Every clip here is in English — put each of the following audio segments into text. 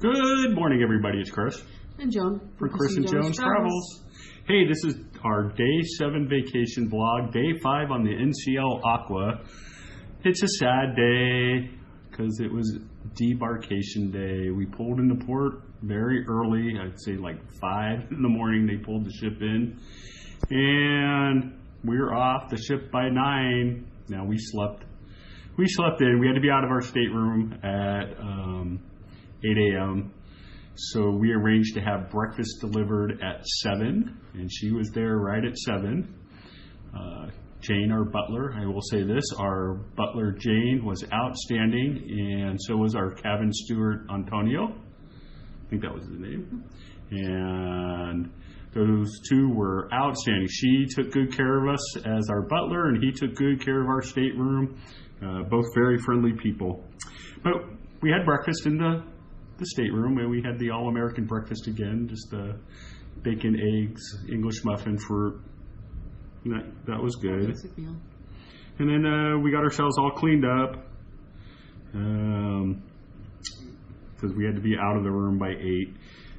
Good morning, everybody. It's Chris. And Joan. For Chris and Joan's Travels. Hey, this is our Day 7 vacation vlog. Day 5 on the NCL Aqua. It's a sad day because it was debarkation day. We pulled into port very early. I'd say like 5 in the morning they pulled the ship in. And we were off the ship by 9. Now we slept in. We had to be out of our stateroom at 8 a.m. So we arranged to have breakfast delivered at 7, and she was there right at 7. Jane, our butler, I will say this, our butler Jane was outstanding, and so was our cabin steward Antonio. I think that was his name. And those two were outstanding. She took good care of us as our butler, and he took good care of our stateroom. Both very friendly people. But we had breakfast in the stateroom, and we had the all-American breakfast again, just bacon, eggs, English muffin, fruit. That was good. Basic meal. And then we got ourselves all cleaned up because we had to be out of the room by 8.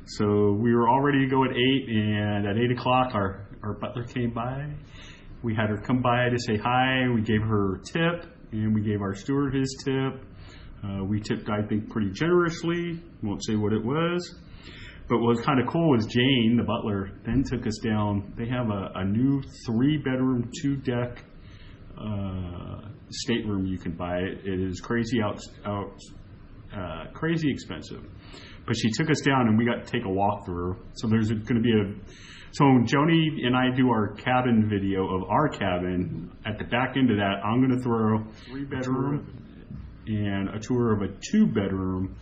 So we were all ready to go at 8, and at 8 o'clock our butler came by. We had her come by to say hi. We gave her a tip, and we gave our steward his tip. We tipped, I think, pretty generously. Won't say what it was. But what was kind of cool was Jane, the butler, then took us down. They have a new 3-bedroom, 2-deck stateroom you can buy. It is crazy crazy expensive. But she took us down, and we got to take a walk through. So there's going to be so when Joni and I do our cabin video of our cabin, at the back end of that, I'm going to throw 3-bedroom and a tour of a 2-bedroom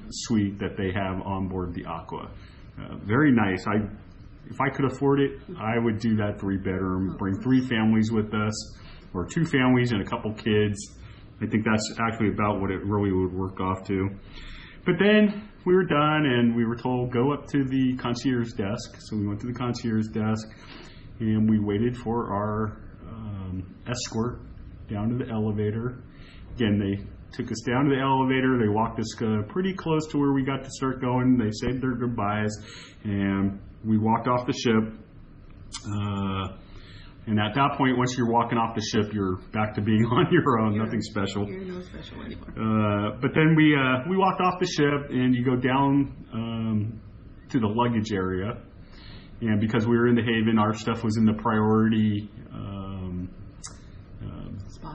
suite that they have on board the Aqua. Very nice. If I could afford it, I would do that 3-bedroom, bring 3 families with us, or 2 families and a couple kids. I think that's actually about what it really would work off to. But then we were done, and we were told, go up to the concierge desk. So we went to the concierge desk, and we waited for our escort down to the elevator. Again, they took us down to the elevator. They walked us pretty close to where we got to start going. They said their goodbyes, and we walked off the ship. And at that point, once you're walking off the ship, you're back to being on your own. Nothing special. You're no special anymore. But then we walked off the ship, and you go down to the luggage area. And because we were in the Haven, our stuff was in the priority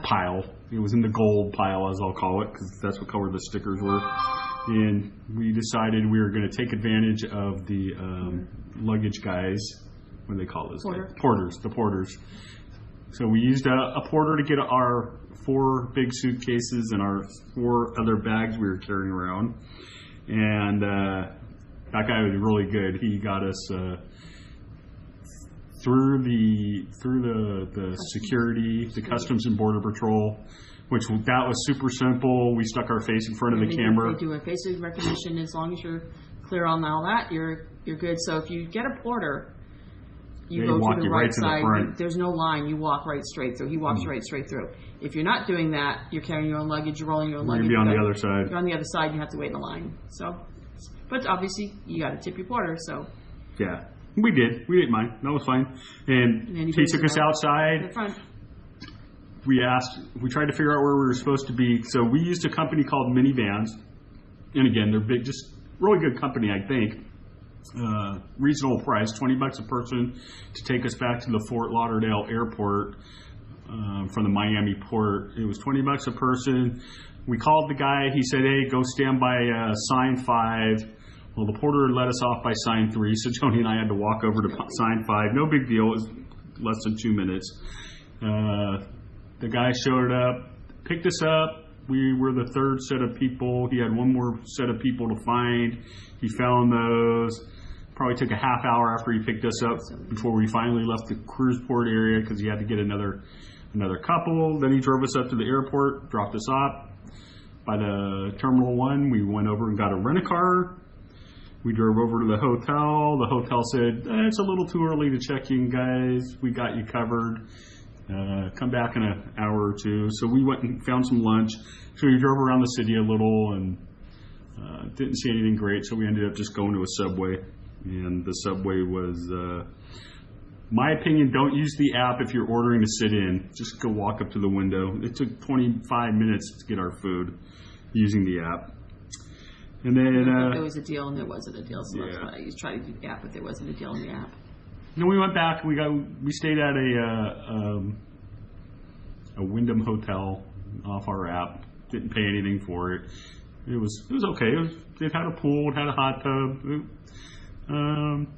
pile. It was in the gold pile, as I'll call it, because that's what color the stickers were. And we decided we were going to take advantage of the luggage guys. What do they call those? Porters. The porters. So we used a porter to get our 4 big suitcases and our 4 other bags we were carrying around. And that guy was really good. He got us through the security, the Customs and Border Patrol, which that was super simple. We stuck our face in front of the camera. They do a face recognition. As long as you're clear on all that, you're good. So if you get a porter, you go to the right side. There's no line. You walk right straight through. He walks right straight through. If you're not doing that, you're carrying your own luggage, you're rolling your own luggage. You're on the other side. You're on the other side. You have to wait in the line. So, but obviously you got to tip your porter. So yeah. We did. We didn't mind. That was fine. And he took us outside. We tried to figure out where we were supposed to be. So we used a company called Minivans. And again, they're big, just really good company, I think. Reasonable price, $20 a person to take us back to the Fort Lauderdale airport from the Miami port. It was $20 a person. We called the guy. He said, hey, go stand by sign 5. Well, the porter let us off by sign 3, so Joni and I had to walk over to sign 5. No big deal. It was less than 2 minutes. The guy showed up, picked us up. We were the 3rd set of people. He had 1 more set of people to find. He found those. Probably took a half hour after he picked us up before we finally left the cruise port area because he had to get another couple. Then he drove us up to the airport, dropped us off. By the Terminal 1, we went over and got a rent-a-car. We drove over to the hotel. The hotel said, it's a little too early to check in, guys. We got you covered. Come back in an hour or two. So we went and found some lunch. So we drove around the city a little and Didn't see anything great, so we ended up just going to a Subway. And the Subway was, my opinion, don't use the app if you're ordering to sit in. Just go walk up to the window. It took 25 minutes to get our food using the app. And then there was a deal and there wasn't a deal, so that's why I tried to do the app, but there wasn't a deal in the app. Then we went back. We stayed at a Wyndham hotel off our app. Didn't pay anything for it. It was okay. It had a pool. It had a hot tub.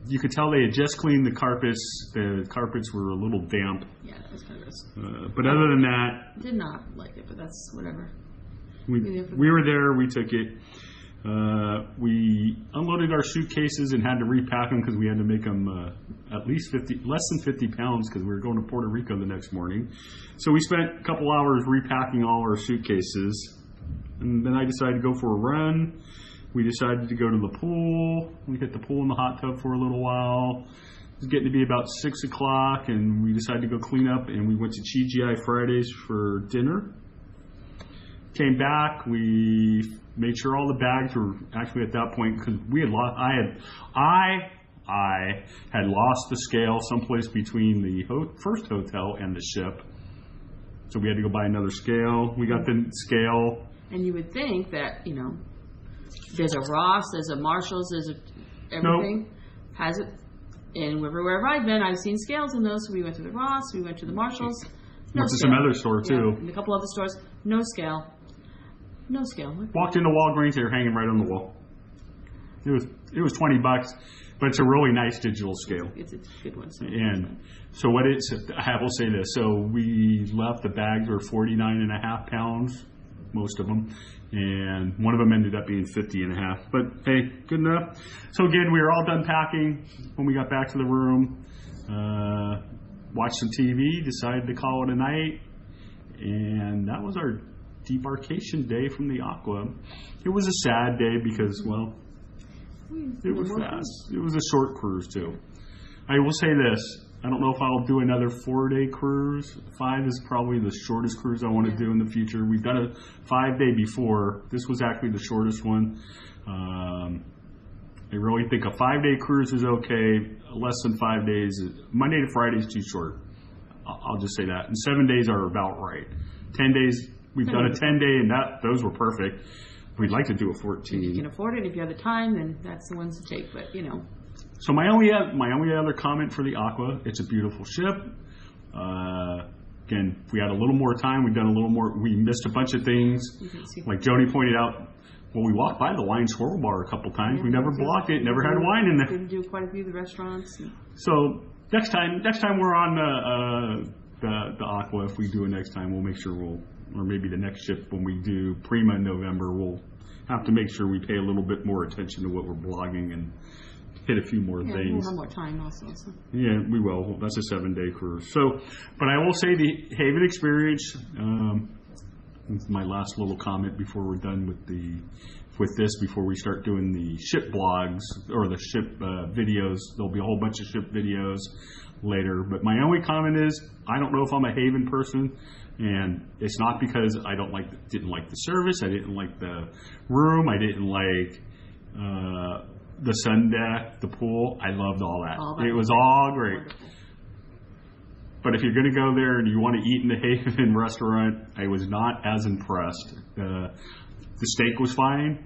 You could tell they had just cleaned the carpets. The carpets were a little damp. Yeah, that was kind of gross. But other than that, did not like it. But that's whatever. We were there. We took it. We unloaded our suitcases and had to repack them because we had to make them at least less than 50 pounds because we were going to Puerto Rico the next morning. So we spent a couple hours repacking all our suitcases. And then I decided to go for a run. We decided to go to the pool. We hit the pool and the hot tub for a little while. It was getting to be about 6 o'clock, and we decided to go clean up, and we went to TGI Fridays for dinner. Came back. We made sure all the bags were actually at that point because we had lost. I had lost the scale someplace between the first hotel and the ship, so we had to go buy another scale. We got the scale. And you would think that, there's a Ross, there's a Marshalls, there's everything. Nope. Has it. And everywhere I've been, I've seen scales in those. So we went to the Ross, we went to the Marshalls. Went to some other store too. Yeah, and a couple other stores. No scale. No scale. Walked into Walgreens, they were hanging right on the wall. It was $20, but it's a really nice digital scale. It's a good one. So I will say this. So we left, the bags were 49.5 pounds. Most of them, and one of them ended up being 50.5. But hey, good enough. So again, we were all done packing when we got back to the room. Watched some TV, decided to call it a night, and that was our debarkation day from the Aqua. It was a sad day because, well, it was fast. It was a short cruise too. I will say this. I don't know if I'll do another 4-day cruise. 5 is probably the shortest cruise I want to do in the future. We've done a 5-day before. This was actually the shortest one. I really think a 5-day cruise is okay. Less than 5 days, Monday to Friday is too short. I'll just say that. And 7 days are about right. 10 days, we've done a 10-day, and those were perfect. We'd like to do a 14. If you can afford it, if you have the time, then that's the ones to take. But So my only other comment for the Aqua, it's a beautiful ship. Again, if we had a little more time, we've done a little more. We missed a bunch of things. Like Joni pointed out, we walked by the wine swirl bar a couple times. We never blocked it, never had wine in there. Didn't do quite a few of the restaurants. So next time we're on the Aqua, if we do it next time, we'll make sure or maybe the next ship when we do Prima in November, we'll have to make sure we pay a little bit more attention to what we're blogging and hit a few more things. We'll have more time also. So. Yeah, we will. That's a 7-day cruise. So, but I will say the Haven experience. My last little comment before we're done with this, before we start doing the ship blogs or the ship videos. There'll be a whole bunch of ship videos later. But my only comment is, I don't know if I'm a Haven person, and it's not because I didn't like the service, I didn't like the room, I didn't like the sun deck, the pool. I loved all that. It was all great. Wonderful. But if you're going to go there and you want to eat in the Haven restaurant, I was not as impressed. The steak was fine.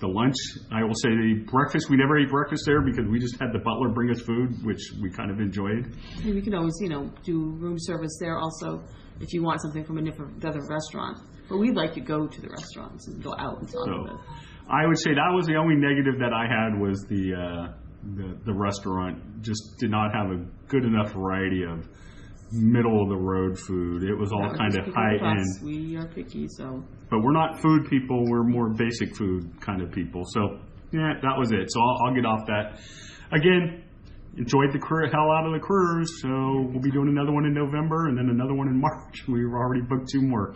The lunch, I will say the breakfast, we never ate breakfast there because we just had the butler bring us food, which we kind of enjoyed. And you can always, do room service there also if you want something from another restaurant. But we'd like to go to the restaurants and go out and talk about it. I would say that was the only negative that I had was the restaurant just did not have a good enough variety of middle of the road food. It was all kind of high end. We are picky, so. But we're not food people. We're more basic food kind of people. So yeah, that was it. So I'll get off that. Again, enjoyed the hell out of the cruise. So we'll be doing another one in November and then another one in March. We've already booked 2 more.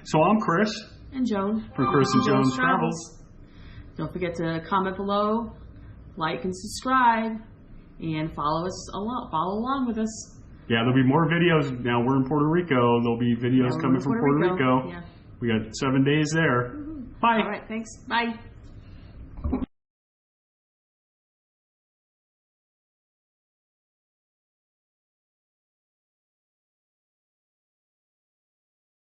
So I'm Chris. And Joan. From Chris and Joan's Travels. Don't forget to comment below, like and subscribe, and follow along with us. Yeah, there'll be more videos. Now we're in Puerto Rico. There'll be videos coming from Puerto Rico. Yeah. We got 7 days there. Bye. All right, thanks. Bye.